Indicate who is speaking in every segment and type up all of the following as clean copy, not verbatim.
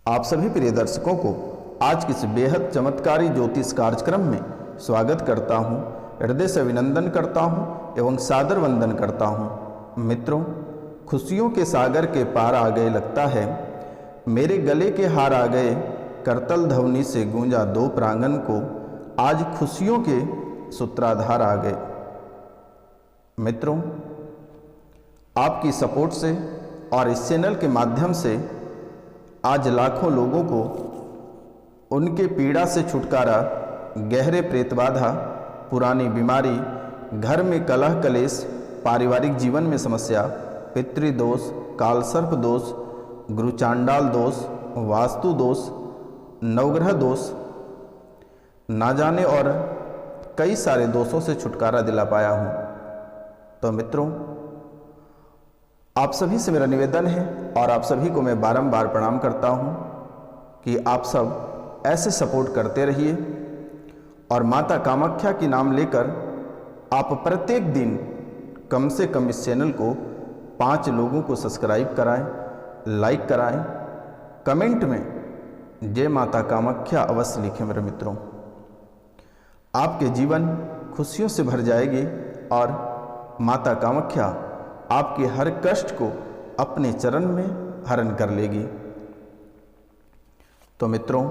Speaker 1: आप सभी प्रिय दर्शकों को आज के इस बेहद चमत्कारी ज्योतिष कार्यक्रम में स्वागत करता हूं, हृदय से अभिनंदन करता हूं एवं सादर वंदन करता हूं। मित्रों, खुशियों के सागर के पार आ गए लगता है, मेरे गले के हार आ गए, करतल ध्वनि से गूंजा दो प्रांगण को, आज खुशियों के सूत्राधार आ गए। मित्रों, आपकी सपोर्ट से और इस चैनल के माध्यम से आज लाखों लोगों को उनके पीड़ा से छुटकारा, गहरे प्रेतबाधा, पुरानी बीमारी, घर में कलह कलेश, पारिवारिक जीवन में समस्या, पितृदोष, कालसर्प दोष, गुरुचांडाल दोष, वास्तु दोष, नवग्रह दोष, ना जाने और कई सारे दोषों से छुटकारा दिला पाया हूँ। तो मित्रों, आप सभी से मेरा निवेदन है और आप सभी को मैं बारंबार प्रणाम करता हूं कि आप सब ऐसे सपोर्ट करते रहिए और माता कामाख्या की नाम लेकर आप प्रत्येक दिन कम से कम इस चैनल को 5 लोगों को सब्सक्राइब कराएं, लाइक कराएं, कमेंट में जय माता कामाख्या अवश्य लिखें। मेरे मित्रों, आपके जीवन खुशियों से भर जाएगी और माता कामाख्या आपके हर कष्ट को अपने चरण में हरण कर लेगी। तो मित्रों,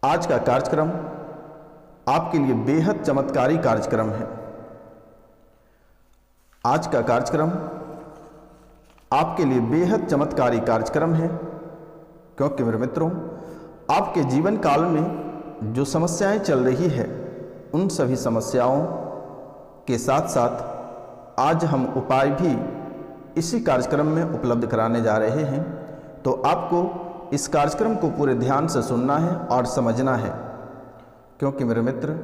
Speaker 1: आज का कार्यक्रम आपके लिए बेहद चमत्कारी कार्यक्रम है। आज का कार्यक्रम आपके लिए बेहद चमत्कारी कार्यक्रम है, क्योंकि मेरे मित्रों, आपके जीवन काल में जो समस्याएं चल रही है, उन सभी समस्याओं के साथ साथ आज हम उपाय भी इसी कार्यक्रम में उपलब्ध कराने जा रहे हैं। तो आपको इस कार्यक्रम को पूरे ध्यान से सुनना है और समझना है, क्योंकि मेरे मित्र,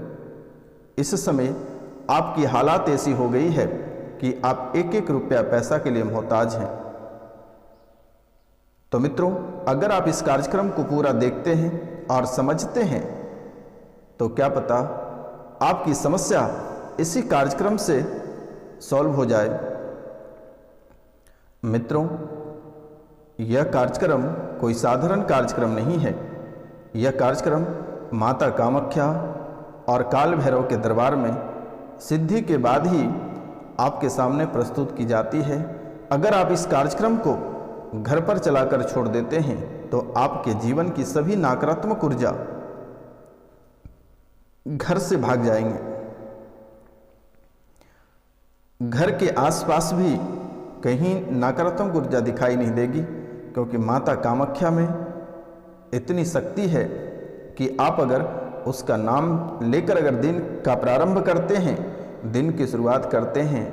Speaker 1: इस समय आपकी हालात ऐसी हो गई है कि आप एक एक रुपया पैसा के लिए मोहताज हैं। तो मित्रों, अगर आप इस कार्यक्रम को पूरा देखते हैं और समझते हैं तो क्या पता आपकी समस्या इसी कार्यक्रम से सॉल्व हो जाए। मित्रों, यह कार्यक्रम कोई साधारण कार्यक्रम नहीं है। यह कार्यक्रम माता कामाख्या और काल भैरव के दरबार में सिद्धि के बाद ही आपके सामने प्रस्तुत की जाती है। अगर आप इस कार्यक्रम को घर पर चलाकर छोड़ देते हैं तो आपके जीवन की सभी नकारात्मक ऊर्जा घर से भाग जाएंगे। घर के आसपास भी कहीं नकारात्मक ऊर्जा दिखाई नहीं देगी, क्योंकि माता कामाख्या में इतनी शक्ति है कि आप अगर उसका नाम लेकर अगर दिन का प्रारंभ करते हैं, दिन की शुरुआत करते हैं,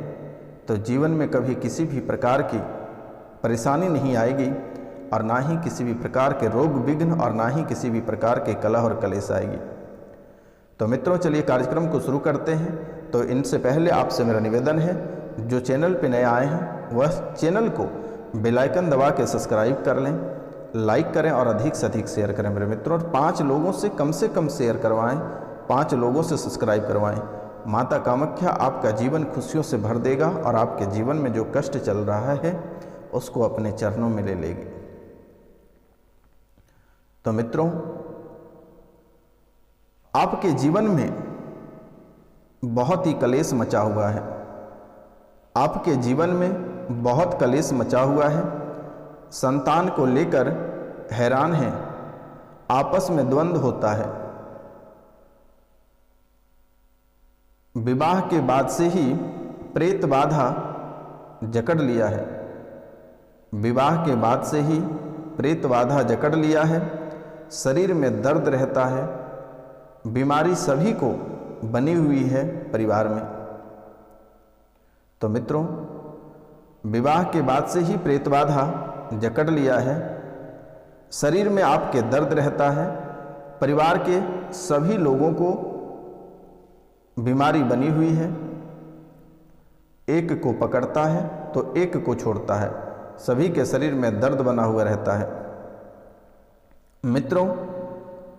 Speaker 1: तो जीवन में कभी किसी भी प्रकार की परेशानी नहीं आएगी और ना ही किसी भी प्रकार के रोग विघ्न और ना ही किसी भी प्रकार के कलह और कलेश आएगी। तो मित्रों, चलिए कार्यक्रम को शुरू करते हैं। तो इनसे पहले आपसे मेरा निवेदन है, जो चैनल पे नए आए हैं वह चैनल को बेल आइकन दबा के सब्सक्राइब कर लें, लाइक करें और अधिक से अधिक शेयर करें मेरे मित्रों। और 5 लोगों से कम शेयर करवाएं, 5 लोगों से सब्सक्राइब करवाएं। माता कामाख्या आपका जीवन खुशियों से भर देगा और आपके जीवन में जो कष्ट चल रहा है उसको अपने चरणों में ले लेगी। तो मित्रों, आपके जीवन में बहुत ही कलेश मचा हुआ है। आपके जीवन में बहुत कलेश मचा हुआ है। संतान को लेकर हैरान हैं, आपस में द्वंद्व होता है। विवाह के बाद से ही प्रेत बाधा जकड़ लिया है। विवाह के बाद से ही प्रेत बाधा जकड़ लिया है। शरीर में दर्द रहता है। बीमारी सभी को बनी हुई है परिवार में। तो मित्रों, विवाह के बाद से ही प्रेत बाधा जकड़ लिया है। शरीर में आपके दर्द रहता है। परिवार के सभी लोगों को बीमारी बनी हुई है। एक को पकड़ता है तो एक को छोड़ता है। सभी के शरीर में दर्द बना हुआ रहता है। मित्रों,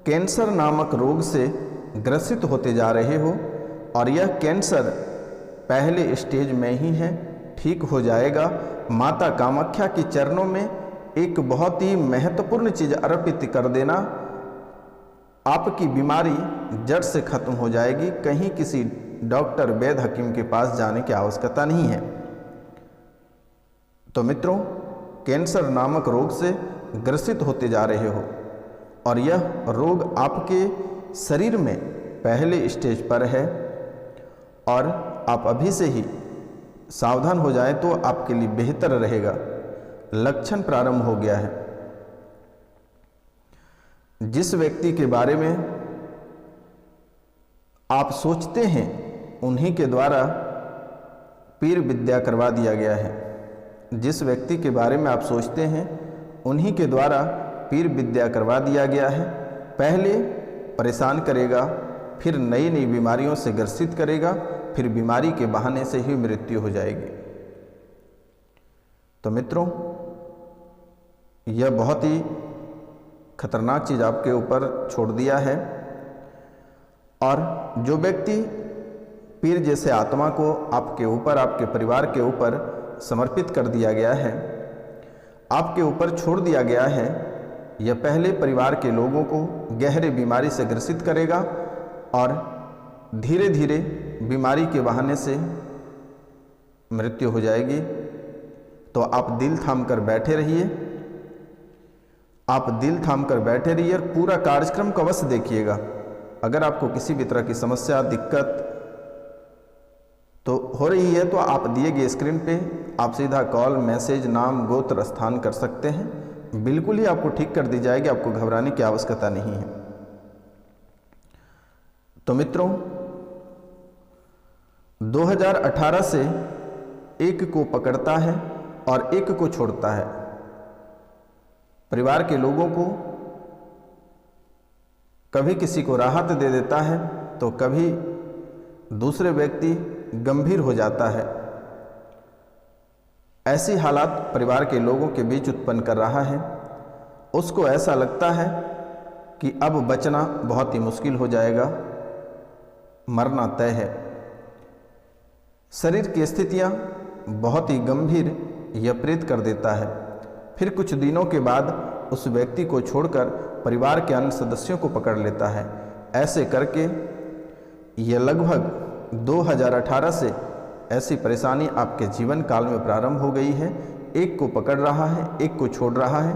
Speaker 1: कैंसर नामक रोग से ग्रसित होते जा रहे हो और यह कैंसर पहले स्टेज में ही है, ठीक हो जाएगा। माता कामाख्या के चरणों में एक बहुत ही महत्वपूर्ण चीज अर्पित कर देना, आपकी बीमारी जड़ से खत्म हो जाएगी। कहीं किसी डॉक्टर वैद्य हकीम के पास जाने की आवश्यकता नहीं है। तो मित्रों, कैंसर नामक रोग से ग्रसित होते जा रहे हो और यह रोग आपके शरीर में पहले स्टेज पर है और आप अभी से ही सावधान हो जाए तो आपके लिए बेहतर रहेगा। लक्षण प्रारंभ हो गया है। जिस व्यक्ति के बारे में आप सोचते हैं उन्हीं के द्वारा पीर विद्या करवा दिया गया है। जिस व्यक्ति के बारे में आप सोचते हैं उन्हीं के द्वारा पीर विद्या करवा दिया गया है। पहले परेशान करेगा, फिर नई नई बीमारियों से ग्रसित करेगा, फिर बीमारी के बहाने से ही मृत्यु हो जाएगी। तो मित्रों, यह बहुत ही खतरनाक चीज आपके ऊपर छोड़ दिया है। और जो व्यक्ति पीर जैसे आत्मा को आपके ऊपर, आपके परिवार के ऊपर समर्पित कर दिया गया है, आपके ऊपर छोड़ दिया गया है, यह पहले परिवार के लोगों को गहरे बीमारी से ग्रसित करेगा और धीरे धीरे बीमारी के बहाने से मृत्यु हो जाएगी। तो आप दिल थाम कर बैठे रहिए, आप दिल थाम कर बैठे रहिए और पूरा कार्यक्रम को अवश्य देखिएगा। अगर आपको किसी भी तरह की समस्या, दिक्कत तो हो रही है तो आप दिए गए स्क्रीन पे आप सीधा कॉल, मैसेज, नाम, गोत्र, स्थान कर सकते हैं। बिल्कुल ही आपको ठीक कर दी जाएगी, आपको घबराने की आवश्यकता नहीं है। तो मित्रों, 2018 से एक को पकड़ता है और एक को छोड़ता है। परिवार के लोगों को कभी किसी को राहत दे देता है तो कभी दूसरे व्यक्ति गंभीर हो जाता है। ऐसी हालात परिवार के लोगों के बीच उत्पन्न कर रहा है। उसको ऐसा लगता है कि अब बचना बहुत ही मुश्किल हो जाएगा, मरना तय है। शरीर की स्थितियां बहुत ही गंभीर विपरीत कर देता है। फिर कुछ दिनों के बाद उस व्यक्ति को छोड़कर परिवार के अन्य सदस्यों को पकड़ लेता है। ऐसे करके यह लगभग 2018 से ऐसी परेशानी आपके जीवन काल में प्रारंभ हो गई है। एक को पकड़ रहा है, एक को छोड़ रहा है,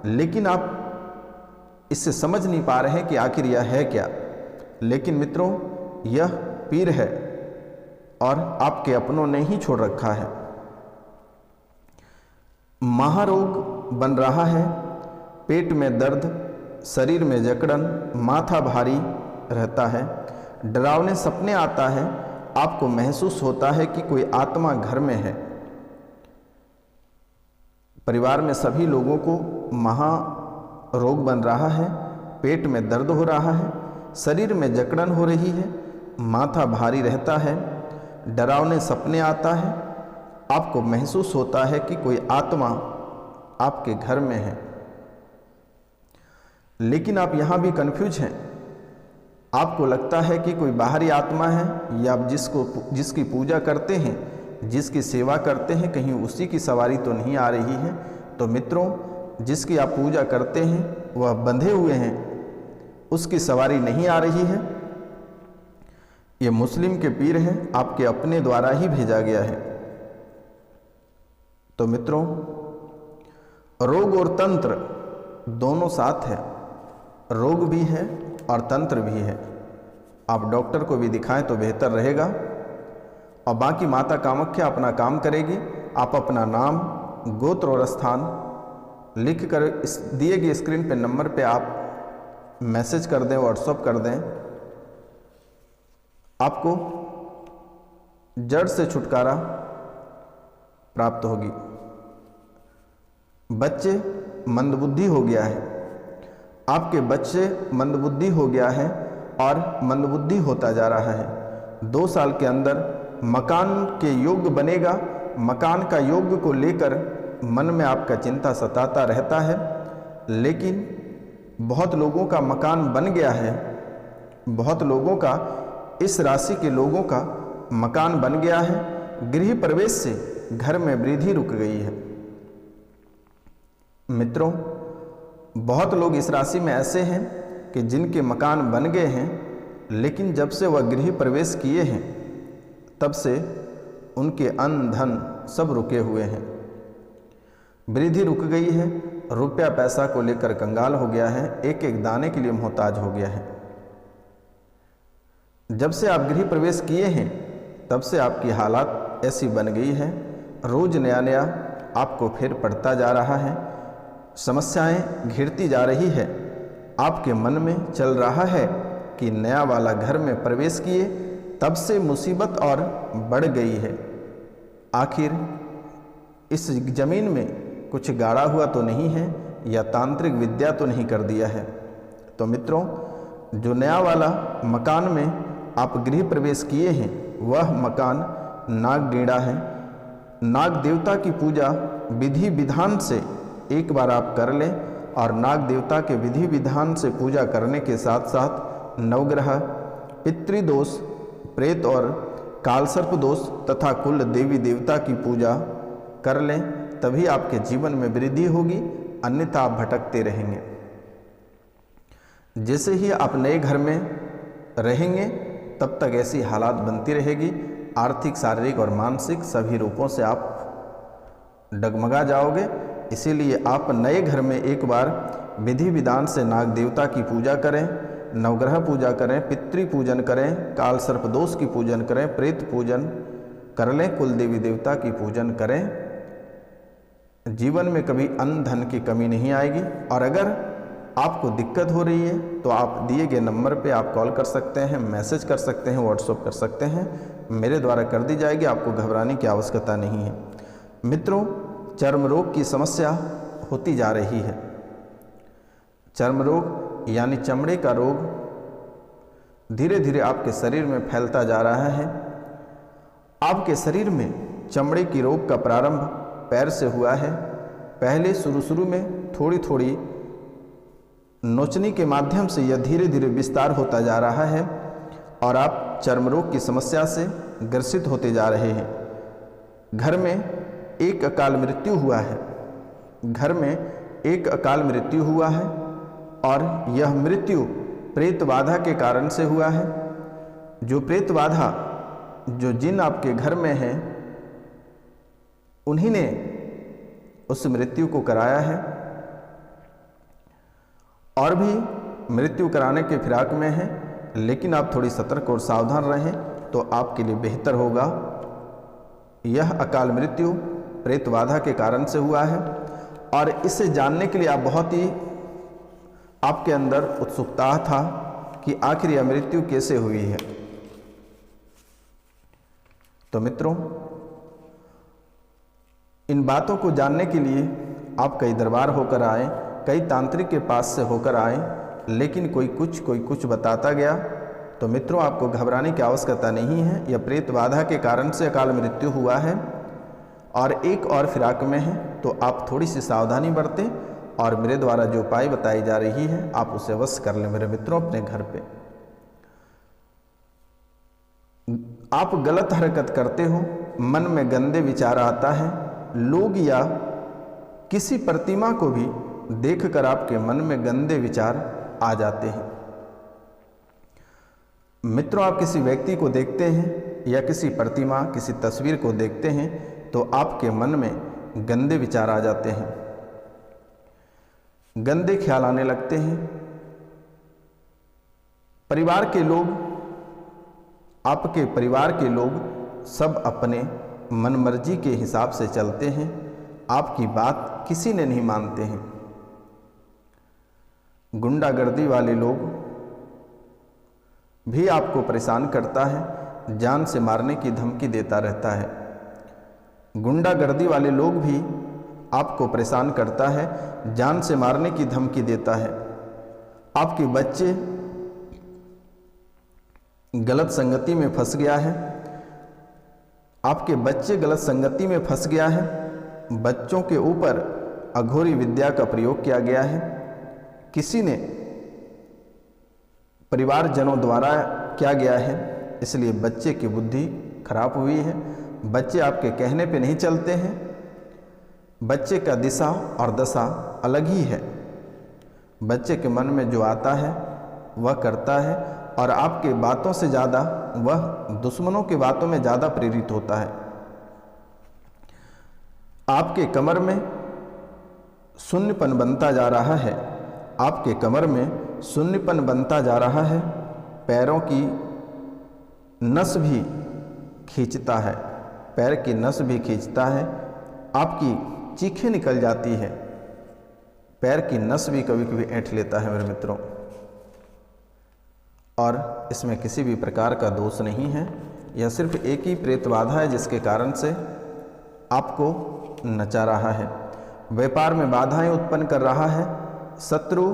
Speaker 1: लेकिन आप इससे समझ नहीं पा रहे हैं कि आखिर यह है क्या। लेकिन मित्रों, यह पीर है और आपके अपनों ने ही छोड़ रखा है। महारोग बन रहा है, पेट में दर्द, शरीर में जकड़न, माथा भारी रहता है, डरावने सपने आता है, आपको महसूस होता है कि कोई आत्मा घर में है। परिवार में सभी लोगों को महारोग बन रहा है, पेट में दर्द हो रहा है, शरीर में जकड़न हो रही है, माथा भारी रहता है, डरावने सपने आता है, आपको महसूस होता है कि कोई आत्मा आपके घर में है। लेकिन आप यहाँ भी कंफ्यूज हैं। आपको लगता है कि कोई बाहरी आत्मा है या आप जिसकी पूजा करते हैं, जिसकी सेवा करते हैं, कहीं उसी की सवारी तो नहीं आ रही है। तो मित्रों, जिसकी आप पूजा करते हैं वह बंधे हुए हैं, उसकी सवारी नहीं आ रही है। ये मुस्लिम के पीर हैं, आपके अपने द्वारा ही भेजा गया है। तो मित्रों, रोग और तंत्र दोनों साथ है। रोग भी है और तंत्र भी है। आप डॉक्टर को भी दिखाएं तो बेहतर रहेगा। और बाकी माता कामाख्या अपना काम करेगी। आप अपना नाम, गोत्र और स्थान लिख कर इस दिए गए स्क्रीन पे नंबर पे आप मैसेज कर दें, व्हाट्सएप कर दें। आपको जड़ से छुटकारा प्राप्त होगी। बच्चे मंदबुद्धि हो गया है, आपके बच्चे मंदबुद्धि हो गया है और मंदबुद्धि होता जा रहा है। 2 साल के अंदर मकान के योग्य बनेगा। मकान का योग्य को लेकर मन में आपका चिंता सताता रहता है। लेकिन बहुत लोगों का मकान बन गया है, बहुत लोगों का, इस राशि के लोगों का मकान बन गया है। गृह प्रवेश से घर में वृद्धि रुक गई है। मित्रों, बहुत लोग इस राशि में ऐसे हैं कि जिनके मकान बन गए हैं, लेकिन जब से वह गृह प्रवेश किए हैं तब से उनके अन्न धन सब रुके हुए हैं। वृद्धि रुक गई है, रुपया पैसा को लेकर कंगाल हो गया है, एक एक दाने के लिए मोहताज हो गया है। जब से आप गृह प्रवेश किए हैं तब से आपकी हालात ऐसी बन गई है, रोज नया नया आपको फेर पड़ता जा रहा है, समस्याएं घिरती जा रही है। आपके मन में चल रहा है कि नया वाला घर में प्रवेश किए तब से मुसीबत और बढ़ गई है। आखिर इस जमीन में कुछ गाड़ा हुआ तो नहीं है या तांत्रिक विद्या तो नहीं कर दिया है। तो मित्रों, जो नया वाला मकान में आप गृह प्रवेश किए हैं वह मकान नागगेड़ा है। नाग देवता की पूजा विधि विधान से एक बार आप कर लें और नाग देवता के विधि विधान से पूजा करने के साथ साथ नवग्रह, पितृदोष, प्रेत और कालसर्प दोष तथा कुल देवी देवता की पूजा कर लें, तभी आपके जीवन में वृद्धि होगी, अन्यथा आप भटकते रहेंगे। जैसे ही आप नए घर में रहेंगे तब तक ऐसी हालात बनती रहेगी, आर्थिक, शारीरिक और मानसिक सभी रूपों से आप डगमगा जाओगे। इसीलिए आप नए घर में एक बार विधि विधान से नाग देवता की पूजा करें, नवग्रह पूजा करें, पितृ पूजन करें, काल सर्प दोष की पूजन करें, प्रेत पूजन कर लें, कुल देवी देवता की पूजन करें। जीवन में कभी अन्न धन की कमी नहीं आएगी। और अगर आपको दिक्कत हो रही है तो आप दिए गए नंबर पे आप कॉल कर सकते हैं, मैसेज कर सकते हैं, व्हाट्सएप कर सकते हैं, मेरे द्वारा कर दी जाएगी, आपको घबराने की आवश्यकता नहीं है। मित्रों, चर्म रोग की समस्या होती जा रही है। चर्म रोग यानी चमड़े का रोग धीरे धीरे आपके शरीर में फैलता जा रहा है। आपके शरीर में चमड़े की रोग का प्रारंभ पैर से हुआ है। पहले शुरू में थोड़ी थोड़ी नोचनी के माध्यम से यह धीरे धीरे विस्तार होता जा रहा है और आप चर्म रोग की समस्या से ग्रसित होते जा रहे हैं। घर में एक अकाल मृत्यु हुआ है, घर में एक अकाल मृत्यु हुआ है और यह मृत्यु प्रेत बाधा के कारण से हुआ है। जो प्रेत बाधा, जो जिन आपके घर में है, उन्हीं ने उस मृत्यु को कराया है और भी मृत्यु कराने के फिराक में है, लेकिन आप थोड़ी सतर्क और सावधान रहें तो आपके लिए बेहतर होगा। यह अकाल मृत्यु प्रेत बाधा के कारण से हुआ है और इसे जानने के लिए आप बहुत ही आपके अंदर उत्सुकता था कि आखिर यह मृत्यु कैसे हुई है। तो मित्रों, इन बातों को जानने के लिए आप कई दरबार होकर आए, कई तांत्रिक के पास से होकर आए, लेकिन कोई कुछ बताता गया। तो मित्रों, आपको घबराने की आवश्यकता नहीं है। यह प्रेत बाधा के कारण से अकाल मृत्यु हुआ है और एक और फिराक में है, तो आप थोड़ी सी सावधानी बरतें और मेरे द्वारा जो उपाय बताई जा रही है आप उसे अवश्य कर लें मेरे मित्रों अपने घर पे। आप गलत हरकत करते हो, मन में गंदे विचार आता है, लोग या किसी प्रतिमा को भी देखकर आपके मन में गंदे विचार आ जाते हैं। मित्रों, आप किसी व्यक्ति को देखते हैं या किसी प्रतिमा, किसी तस्वीर को देखते हैं तो आपके मन में गंदे विचार आ जाते हैं, गंदे ख्याल आने लगते हैं। परिवार के लोग, आपके परिवार के लोग सब अपने मनमर्जी के हिसाब से चलते हैं, आपकी बात किसी ने नहीं मानते हैं। गुंडागर्दी वाले लोग भी आपको परेशान करता है, जान से मारने की धमकी देता रहता है। गुंडागर्दी वाले लोग भी आपको परेशान करता है, जान से मारने की धमकी देता है। आपके बच्चे गलत संगति में फंस गया है, आपके बच्चे गलत संगति में फंस गया है। बच्चों के ऊपर अघोरी विद्या का प्रयोग किया गया है, किसी ने परिवारजनों द्वारा किया गया है, इसलिए बच्चे की बुद्धि खराब हुई है। बच्चे आपके कहने पे नहीं चलते हैं, बच्चे का दिशा और दशा अलग ही है। बच्चे के मन में जो आता है वह करता है और आपके बातों से ज़्यादा वह दुश्मनों की बातों में ज़्यादा प्रेरित होता है। आपके कमर में शून्यपन बनता जा रहा है। आपके कमर में शून्यपन बनता जा रहा है। पैरों की नस भी खींचता है, पैर की नस भी खींचता है। आपकी चीखें निकल जाती है, पैर की नस भी कभी कभी ऐंठ लेता है मेरे मित्रों। और इसमें किसी भी प्रकार का दोष नहीं है, यह सिर्फ एक ही प्रेत बाधा है जिसके कारण से आपको नचा रहा है। व्यापार में बाधाएं उत्पन्न कर रहा है शत्रु।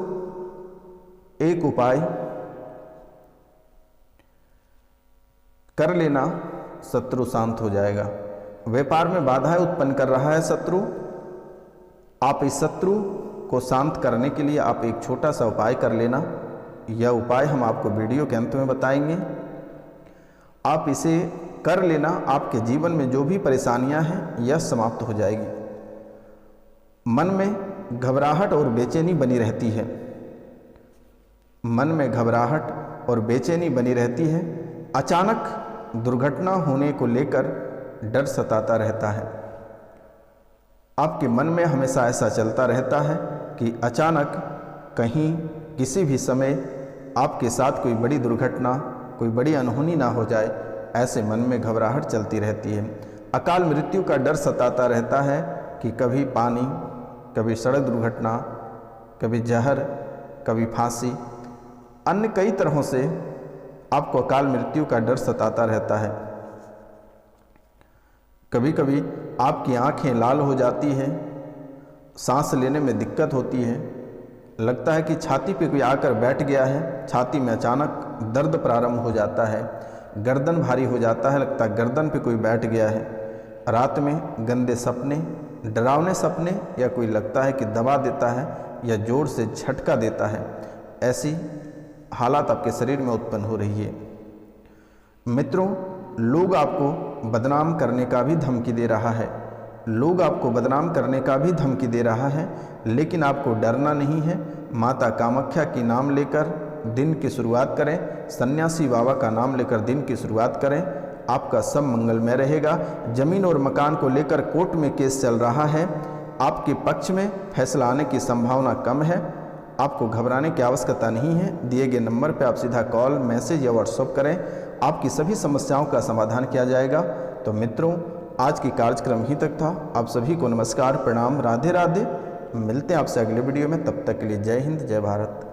Speaker 1: एक उपाय कर लेना, शत्रु शांत हो जाएगा। व्यापार में बाधाएं उत्पन्न कर रहा है शत्रु। आप इस शत्रु को शांत करने के लिए आप एक छोटा सा उपाय कर लेना। यह उपाय हम आपको वीडियो के अंत में बताएंगे। आप इसे कर लेना, आपके जीवन में जो भी परेशानियां हैं यह समाप्त हो जाएगी। मन में घबराहट और बेचैनी बनी रहती है। मन में घबराहट और बेचैनी बनी रहती है। अचानक दुर्घटना होने को लेकर डर सताता रहता है। आपके मन में हमेशा ऐसा चलता रहता है कि अचानक कहीं किसी भी समय आपके साथ कोई बड़ी दुर्घटना, कोई बड़ी अनहोनी ना हो जाए, ऐसे मन में घबराहट चलती रहती है। अकाल मृत्यु का डर सताता रहता है कि कभी पानी, कभी सड़क दुर्घटना, कभी जहर, कभी फांसी, अन्य कई तरहों से आपको अकाल मृत्यु का डर सताता रहता है। कभी कभी आपकी आंखें लाल हो जाती है, सांस लेने में दिक्कत होती है, लगता है कि छाती पे कोई आकर बैठ गया है, छाती में अचानक दर्द प्रारंभ हो जाता है, गर्दन भारी हो जाता है, लगता है गर्दन पे कोई बैठ गया है। रात में गंदे सपने, डरावने सपने, या कोई लगता है कि दबा देता है या जोर से झटका देता है, ऐसी हालात आपके शरीर में उत्पन्न हो रही है। मित्रों, लोग आपको बदनाम करने का भी धमकी दे रहा है। लोग आपको बदनाम करने का भी धमकी दे रहा है, लेकिन आपको डरना नहीं है। माता कामाख्या की नाम लेकर दिन की शुरुआत करें, सन्यासी बाबा का नाम लेकर दिन की शुरुआत करें, आपका सब मंगलमय रहेगा। जमीन और मकान को लेकर कोर्ट में केस चल रहा है, आपके पक्ष में फैसला आने की संभावना कम है। आपको घबराने की आवश्यकता नहीं है। दिए गए नंबर पर आप सीधा कॉल, मैसेज या व्हाट्सएप करें, आपकी सभी समस्याओं का समाधान किया जाएगा। तो मित्रों, आज की कार्यक्रम ही तक था। आप सभी को नमस्कार, प्रणाम, राधे राधे। मिलते हैं आपसे अगले वीडियो में। तब तक के लिए जय हिंद, जय भारत।